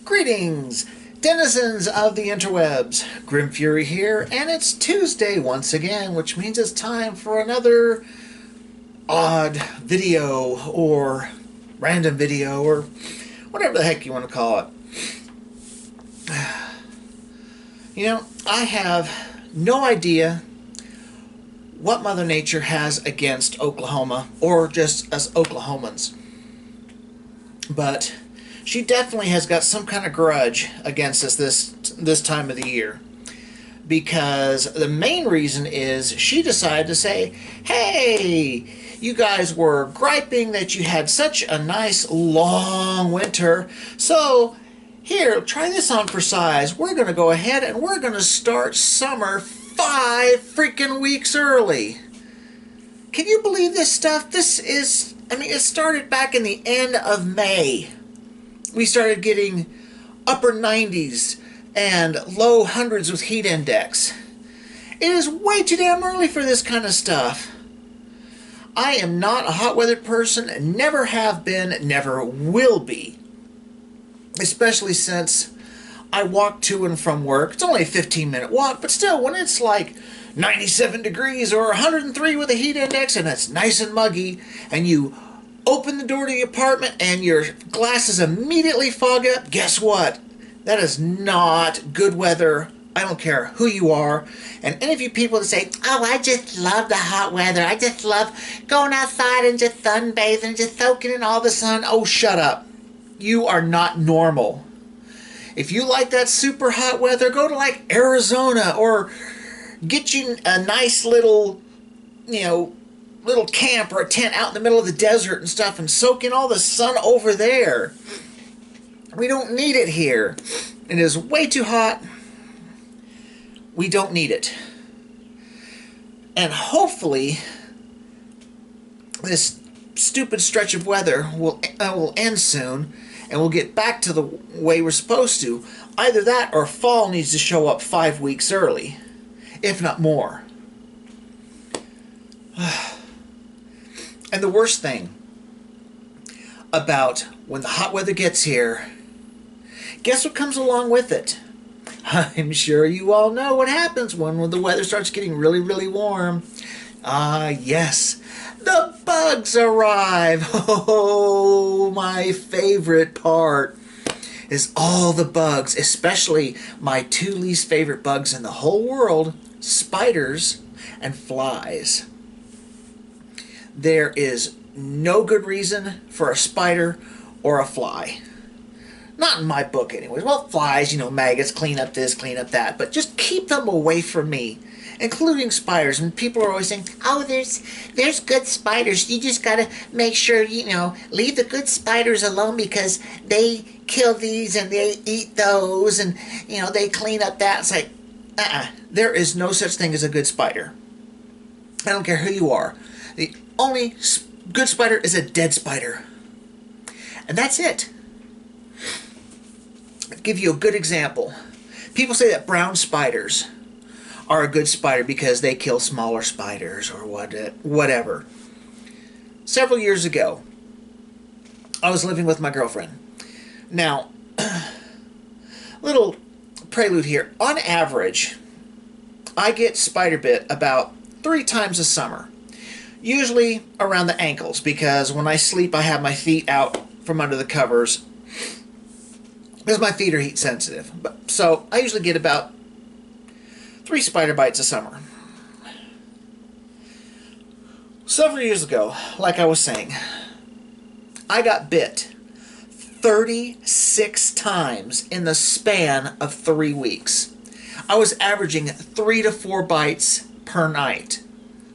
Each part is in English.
Greetings, denizens of the interwebs. Grim Fury here, and it's Tuesday once again, which means it's time for another odd video or random video or whatever the heck you want to call it. You know, I have no idea what Mother Nature has against Oklahoma or just us Oklahomans, but she definitely has got some kind of grudge against us this time of the year, because the main reason is she decided to say, hey, you guys were griping that you had such a nice long winter, so here, try this on for size. We're going to go ahead and we're going to start summer 5 freaking weeks early. Can you believe this stuff? It started back in the end of May. We started getting upper 90s and low hundreds with heat index. It is way too damn early for this kind of stuff. I am not a hot weather person, never have been, never will be. Especially since I walk to and from work. It's only a 15-minute walk, but still, when it's like 97 degrees or 103 with a heat index and it's nice and muggy, and you open the door to the apartment and your glasses immediately fog up, guess what? That is not good weather. I don't care who you are. And any of you people that say, oh, I just love the hot weather. I just love going outside and just sunbathing and just soaking in all the sun. Oh, shut up. You are not normal. If you like that super hot weather, go to like Arizona or get you a nice little camp or a tent out in the middle of the desert and stuff and soak in all the sun over there. We don't need it here. It is way too hot. We don't need it. And hopefully this stupid stretch of weather will end soon and we'll get back to the way we're supposed to. Either that or fall needs to show up 5 weeks early, if not more. And the worst thing about when the hot weather gets here, guess what comes along with it? I'm sure you all know what happens when the weather starts getting really, really warm. Yes, the bugs arrive. Oh, my favorite part is all the bugs, especially my 2 least favorite bugs in the whole world, spiders and flies. There is no good reason for a spider or a fly. Not in my book anyways. Well, flies, maggots, clean up this, clean up that, but just keep them away from me, including spiders. And people are always saying, oh, there's good spiders. You just got to make sure, leave the good spiders alone because they kill these and they eat those and, they clean up that. It's like, there is no such thing as a good spider. I don't care who you are. The only good spider is a dead spider. And that's it. I'll give you a good example. People say that brown spiders are a good spider because they kill smaller spiders or whatever. Several years ago, I was living with my girlfriend. Now, little prelude here. On average, I get spider bit about 3 times a summer. Usually around the ankles, because when I sleep I have my feet out from under the covers because my feet are heat sensitive. So I usually get about 3 spider bites a summer. Several years ago, like I was saying, I got bit 36 times in the span of 3 weeks. I was averaging 3 to 4 bites per night.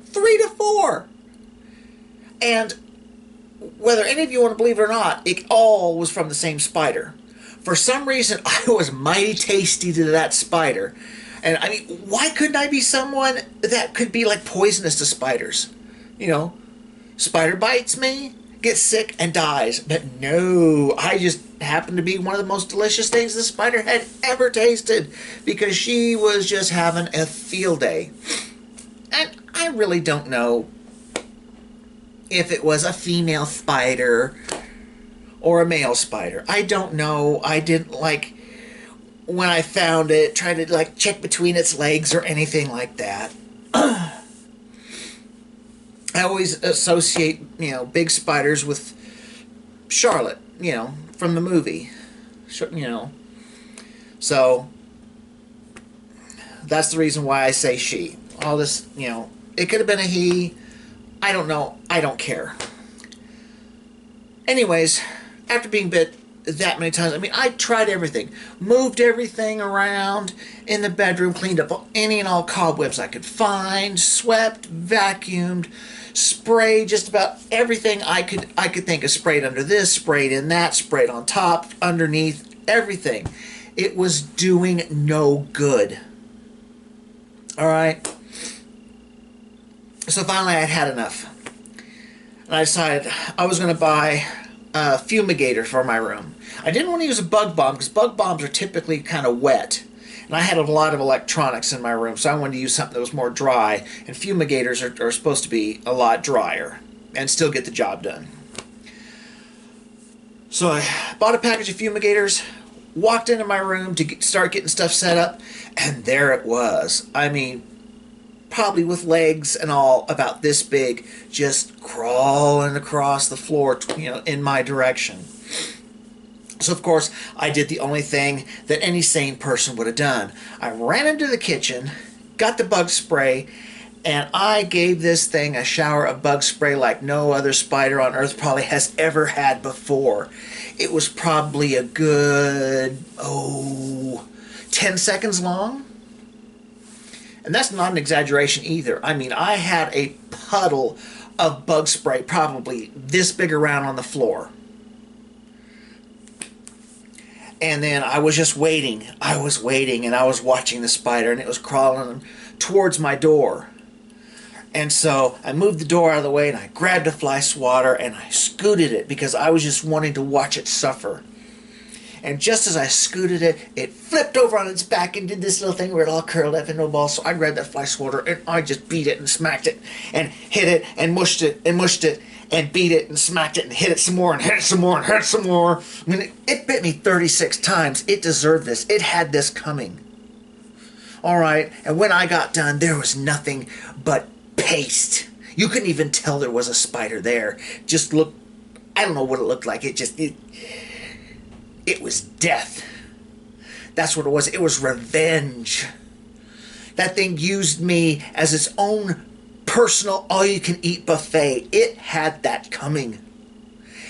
3 to 4! And whether any of you want to believe it or not, it all was from the same spider. For some reason, I was mighty tasty to that spider. And I mean, why couldn't I be someone that could be like poisonous to spiders? Spider bites me, gets sick, and dies. But no, I just happened to be one of the most delicious things the spider had ever tasted because she was just having a field day. And I really don't know if it was a female spider or a male spider. I don't know. I didn't like when I found it, try to like check between its legs or anything like that. I always associate, big spiders with Charlotte, from the movie. So that's the reason why I say she. All this, it could have been a he. I don't know. I don't care. Anyways, after being bit that many times, I tried everything. Moved everything around in the bedroom, cleaned up any and all cobwebs I could find, swept, vacuumed, sprayed just about everything I could think of. Sprayed under this, sprayed in that, sprayed on top, underneath, everything. It was doing no good. Alright? So finally I had enough. And I decided I was going to buy a fumigator for my room. I didn't want to use a bug bomb because bug bombs are typically kind of wet. And I had a lot of electronics in my room, so I wanted to use something that was more dry. And fumigators are supposed to be a lot drier and still get the job done. So I bought a package of fumigators, walked into my room to start getting stuff set up, and there it was. Probably with legs and all about this big, just crawling across the floor, in my direction. So of course, I did the only thing that any sane person would have done. I ran into the kitchen, got the bug spray, and I gave this thing a shower of bug spray like no other spider on earth probably has ever had before. It was probably a good, 10 seconds long. And that's not an exaggeration either. I had a puddle of bug spray probably this big around on the floor. And then I was just waiting. I was waiting and I was watching the spider, and it was crawling towards my door. And so I moved the door out of the way and I grabbed a fly swatter and I scooted it because I was just wanting to watch it suffer. And just as I scooted it, it flipped over on its back and did this little thing where it all curled up into a ball. So I grabbed that fly swatter and I just beat it and smacked it and hit it and mushed it and beat it and smacked it and hit it some more and hit it some more and hit it some more. It bit me 36 times. It deserved this. It had this coming. All right. And when I got done, there was nothing but paste. You couldn't even tell there was a spider there. Just looked, I don't know what it looked like. It was death. That's what it was. It was revenge. That thing used me as its own personal all-you-can-eat buffet. It had that coming.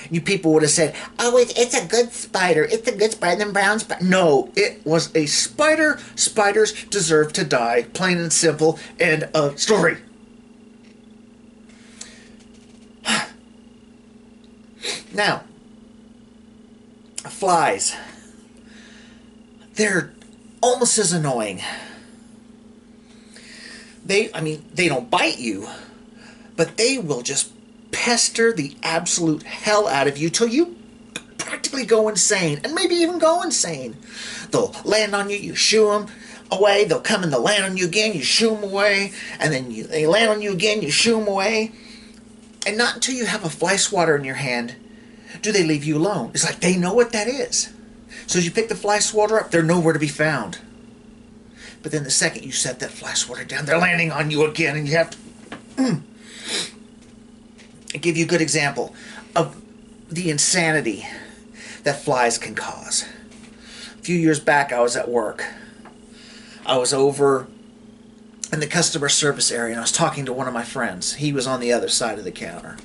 You people would have said, oh, it's a good spider. It's a good spider than brown spider. No, it was a spider. Spiders deserve to die. Plain and simple. End of story. Now, flies. They're almost as annoying. They don't bite you, but they will just pester the absolute hell out of you till you practically go insane, and maybe even go insane. They'll land on you, you shoo them away, they'll come and they'll land on you again, you shoo them away, and then they land on you again, you shoo them away. And not until you have a fly swatter in your hand do they leave you alone. It's like they know what that is. So as you pick the fly swatter up, they're nowhere to be found. But then the second you set that fly swatter down, they're landing on you again, and you have to... I'll give you a good example of the insanity that flies can cause. A few years back, I was at work. I was over in the customer service area, and I was talking to one of my friends. He was on the other side of the counter.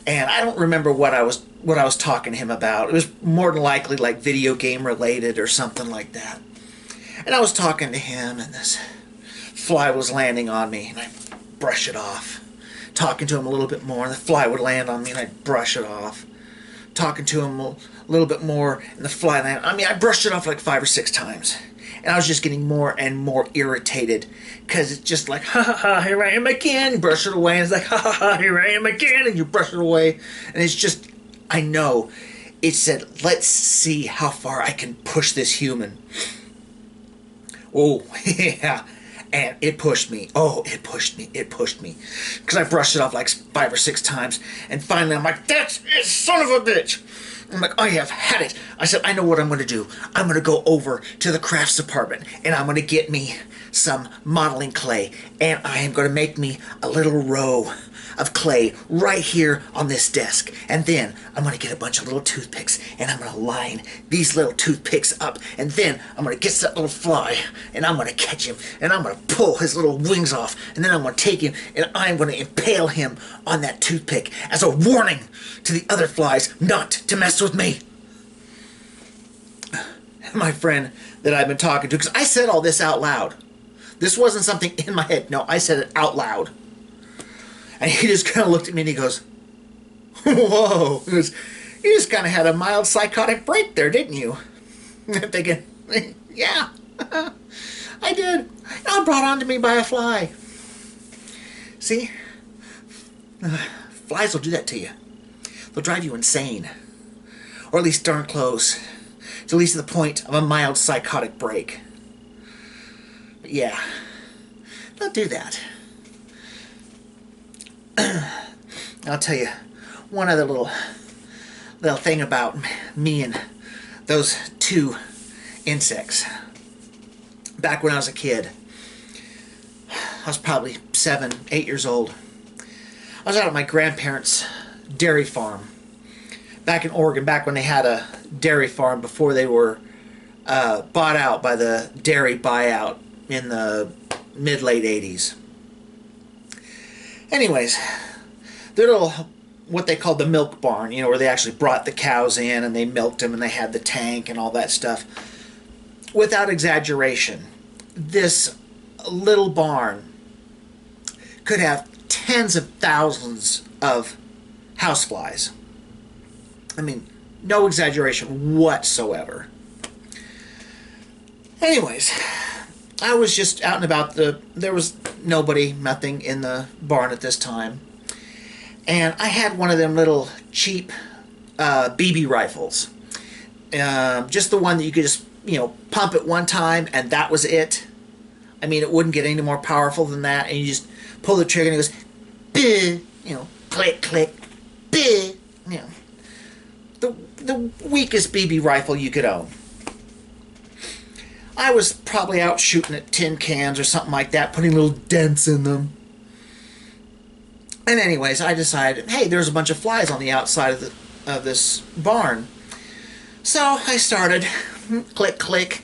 And I don't remember what I was talking to him about. It was more than likely like video game related or something like that. And I was talking to him, and this fly was landing on me, and I'd brush it off. Talking to him a little bit more, and the fly would land on me, and I'd brush it off. Talking to him a little bit more, and the fly landed. I brushed it off like 5 or 6 times. And I was just getting more and more irritated, because it's just like, ha ha ha, here I am again. You brush it away, and it's like, ha ha ha, here I am again, and you brush it away. And it's just, I know, it said, let's see how far I can push this human. Oh, yeah. and it pushed me. Oh, it pushed me. It pushed me. Because I brushed it off like 5 or 6 times. And finally I'm like, that's it, son of a bitch. I'm like, I have had it. I said, I know what I'm going to do. I'm going to go over to the crafts department and I'm going to get me some modeling clay. And I am going to make me a little row of clay right here on this desk. And then I'm going to get a bunch of little toothpicks and I'm going to line these little toothpicks up. And then I'm going to get that little fly and I'm going to catch him and I'm going to pull his little wings off. And then I'm going to take him and I'm going to impale him on that toothpick as a warning to the other flies not to mess with me. My friend that I've been talking to, because I said all this out loud. This wasn't something in my head. No, I said it out loud. And he just kind of looked at me and he goes, whoa. He goes, you just kind of had a mild psychotic break there, didn't you? I'm thinking, yeah, I did. I'm brought on to me by a fly. See? Flies will do that to you. They'll drive you insane. Or at least darn close. It's at least to the point of a mild psychotic break. But yeah, don't do that. I'll tell you one other little thing about me and those 2 insects. Back when I was a kid, I was probably 7, 8 years old. I was out at my grandparents' dairy farm back in Oregon, back when they had a dairy farm before they were bought out by the dairy buyout in the mid-late 80s. Anyways, their little, what they called the milk barn, you know, where they actually brought the cows in and they milked them and they had the tank and all that stuff. Without exaggeration, this little barn could have tens of thousands of houseflies. I mean, no exaggeration whatsoever. Anyways, I was just out and about. There was nobody, nothing in the barn at this time. And I had one of them little cheap BB rifles. Just the one that you could just, you know, pump it one time and that was it. I mean, it wouldn't get any more powerful than that. And you just pull the trigger and it goes, bih, you know, click, click, bih, you know. The weakest BB rifle you could own. I was probably out shooting at tin cans or something like that, putting little dents in them. And anyways, I decided, hey, there's a bunch of flies on the outside of this barn. So I started, click, click,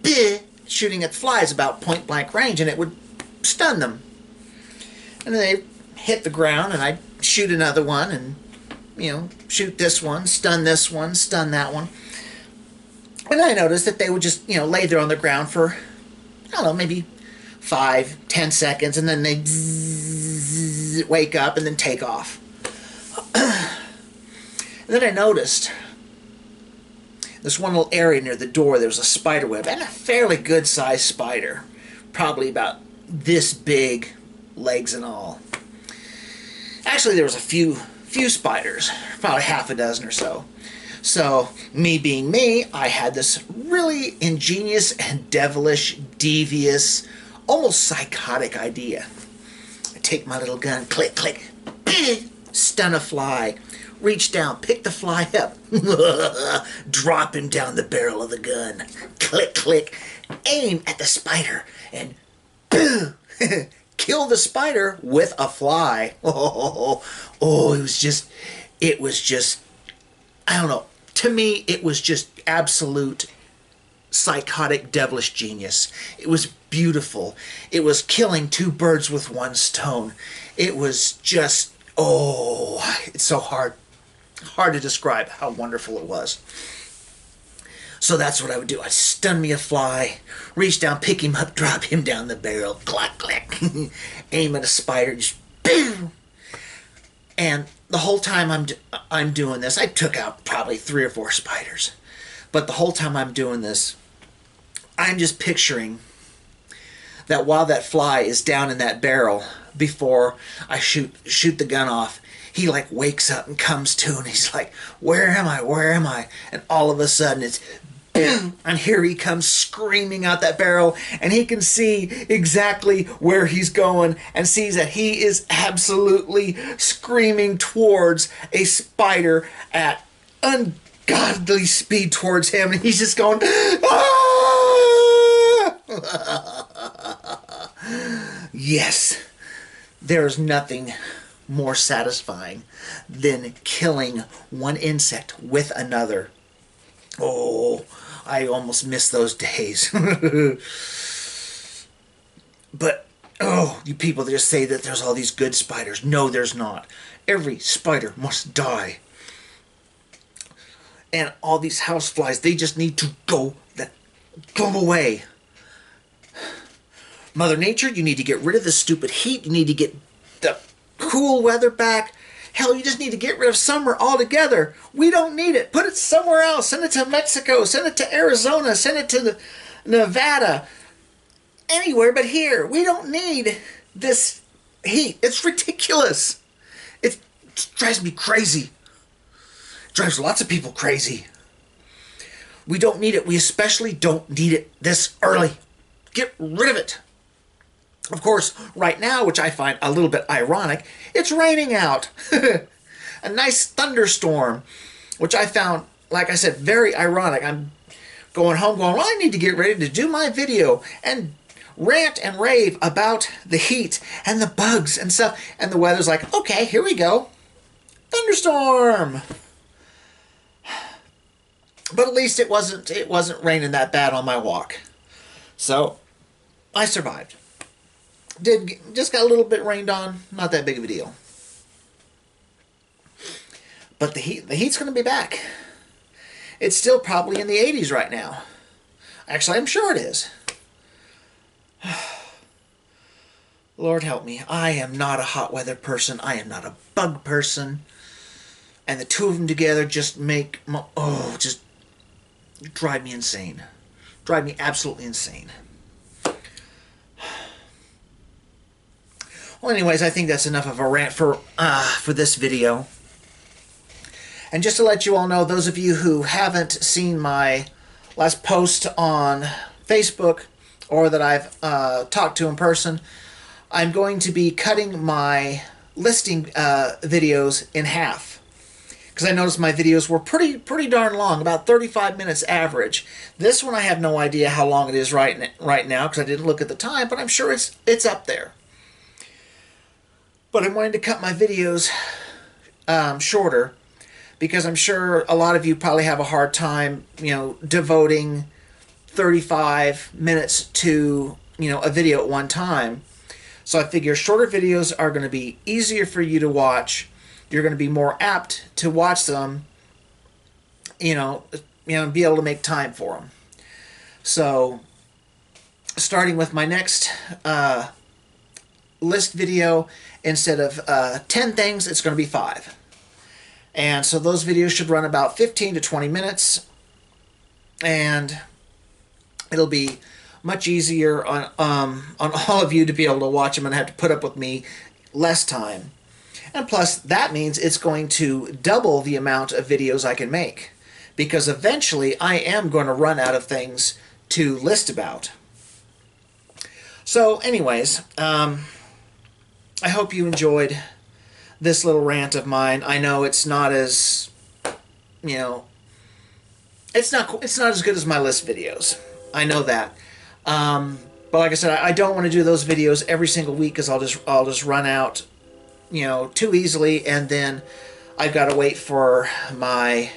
bleh, shooting at flies about point blank range, and it would stun them. And then they hit the ground, and I'd shoot another one, and, you know, shoot this one, stun that one. And I noticed that they would just, you know, lay there on the ground for, I don't know, maybe 5, 10 seconds, and then they'd wake up and then take off. And then I noticed this one little area near the door, there was a spider web, and a fairly good sized spider, probably about this big, legs and all. Actually, there was a few spiders, probably half a dozen or so. So, me being me, I had this really ingenious and devilish, devious, almost psychotic idea. I take my little gun, click, click, stun a fly, reach down, pick the fly up, drop him down the barrel of the gun, click, click, aim at the spider, and kill the spider with a fly. Oh, it was just, I don't know. To me, it was just absolute psychotic, devilish genius. It was beautiful. It was killing 2 birds with 1 stone. It was just, oh, it's so hard to describe how wonderful it was. So that's what I would do. I'd stun me a fly, reach down, pick him up, drop him down the barrel, clack, clack, aim at a spider, just boom. And the whole time I'm doing this, I took out probably 3 or 4 spiders. But the whole time I'm doing this, I'm just picturing that while that fly is down in that barrel, before I shoot the gun off, he like wakes up and comes to, and he's like, where am I? Where am I? And all of a sudden it's And here he comes screaming out that barrel, and he can see exactly where he's going and sees that he is absolutely screaming towards a spider at ungodly speed towards him, and he's just going, ah! Yes, there's nothing more satisfying than killing one insect with another. Oh, I almost miss those days. But, oh, you people that just say that there's all these good spiders. No, there's not. Every spider must die. And all these houseflies, they just need to go away. Mother Nature, you need to get rid of this stupid heat. You need to get the cool weather back. Hell, you just need to get rid of summer altogether. We don't need it. Put it somewhere else. Send it to Mexico. Send it to Arizona. Send it to Nevada. Anywhere but here. We don't need this heat. It's ridiculous. It drives me crazy. It drives lots of people crazy. We don't need it. We especially don't need it this early. Get rid of it. Of course, right now, which I find a little bit ironic, it's raining out. A nice thunderstorm, which I found, like I said, very ironic. I'm going home going, well, I need to get ready to do my video and rant and rave about the heat and the bugs and stuff. And the weather's like, okay, here we go. Thunderstorm. But at least it wasn't raining that bad on my walk. So I survived. Just got a little bit rained on, not that big of a deal. But the heat's going to be back. It's still probably in the 80s right now. Actually, I'm sure it is. Lord help me. I am not a hot weather person. I am not a bug person. And the two of them together just just drive me insane. Drive me absolutely insane. Well, anyways, I think that's enough of a rant for this video. And just to let you all know, those of you who haven't seen my last post on Facebook or that I've talked to in person, I'm going to be cutting my listing videos in half. Because I noticed my videos were pretty darn long, about 35 minutes average. This one I have no idea how long it is right now because I didn't look at the time, but I'm sure it's up there. But I'm wanting to cut my videos shorter because I'm sure a lot of you probably have a hard time, devoting 35 minutes to, a video at one time. So I figure shorter videos are going to be easier for you to watch. You're going to be more apt to watch them, be able to make time for them. So starting with my next list video, instead of 10 things, it's going to be 5. And so those videos should run about 15 to 20 minutes. And it'll be much easier on all of you to be able to watch them and have to put up with me less time. And plus, that means it's going to double the amount of videos I can make. Because eventually, I am going to run out of things to list about. So, anyways, I hope you enjoyed this little rant of mine. I know it's not as, it's not as good as my list videos. I know that. But like I said, I don't want to do those videos every single week because I'll just run out, too easily, and then I've got to wait for my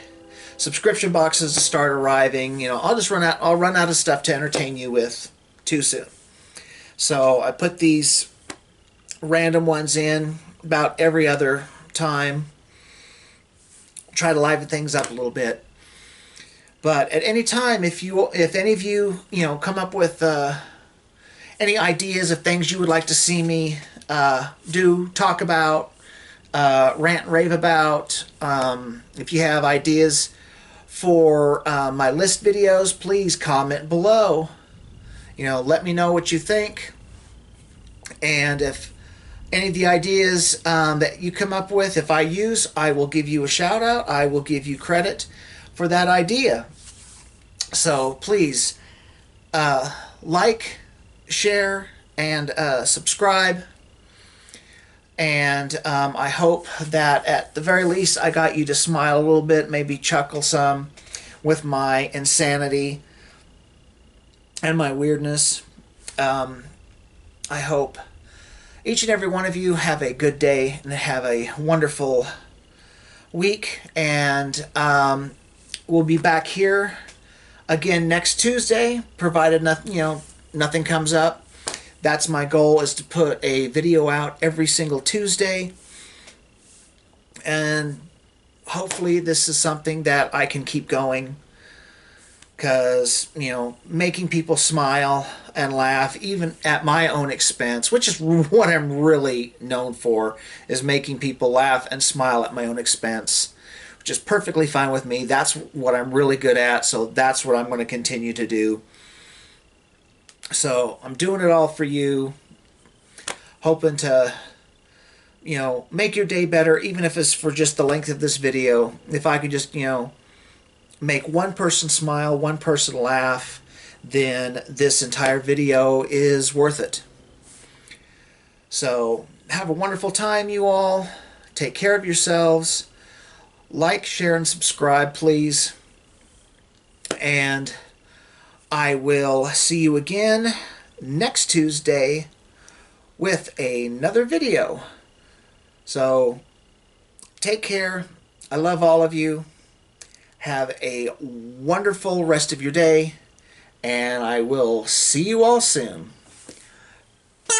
subscription boxes to start arriving. I'll run out of stuff to entertain you with too soon. So I put these random ones in about every other time. Try to liven things up a little bit. But at any time, if any of you, come up with any ideas of things you would like to see me talk about, rant and rave about, if you have ideas for my list videos, please comment below. Let me know what you think. And if any of the ideas that you come up with, if I use, I will give you a shout out. I will give you credit for that idea. So please like, share, and subscribe. And I hope that at the very least I got you to smile a little bit, maybe chuckle some with my insanity and my weirdness. I hope each and every one of you have a good day and have a wonderful week. And we'll be back here again next Tuesday, provided nothing comes up. That's my goal, is to put a video out every single Tuesday. And hopefully this is something that I can keep going, because, making people smile and laugh, even at my own expense, which is what I'm really known for, is making people laugh and smile at my own expense, which is perfectly fine with me. That's what I'm really good at, so that's what I'm going to continue to do. So I'm doing it all for you, hoping to, make your day better, even if it's for just the length of this video. If I could just, make one person smile, one person laugh, then this entire video is worth it. So have a wonderful time, you all. Take care of yourselves. Like, share, and subscribe, please. And I will see you again next Tuesday with another video. So take care. I love all of you. Have a wonderful rest of your day, and I will see you all soon. Bye!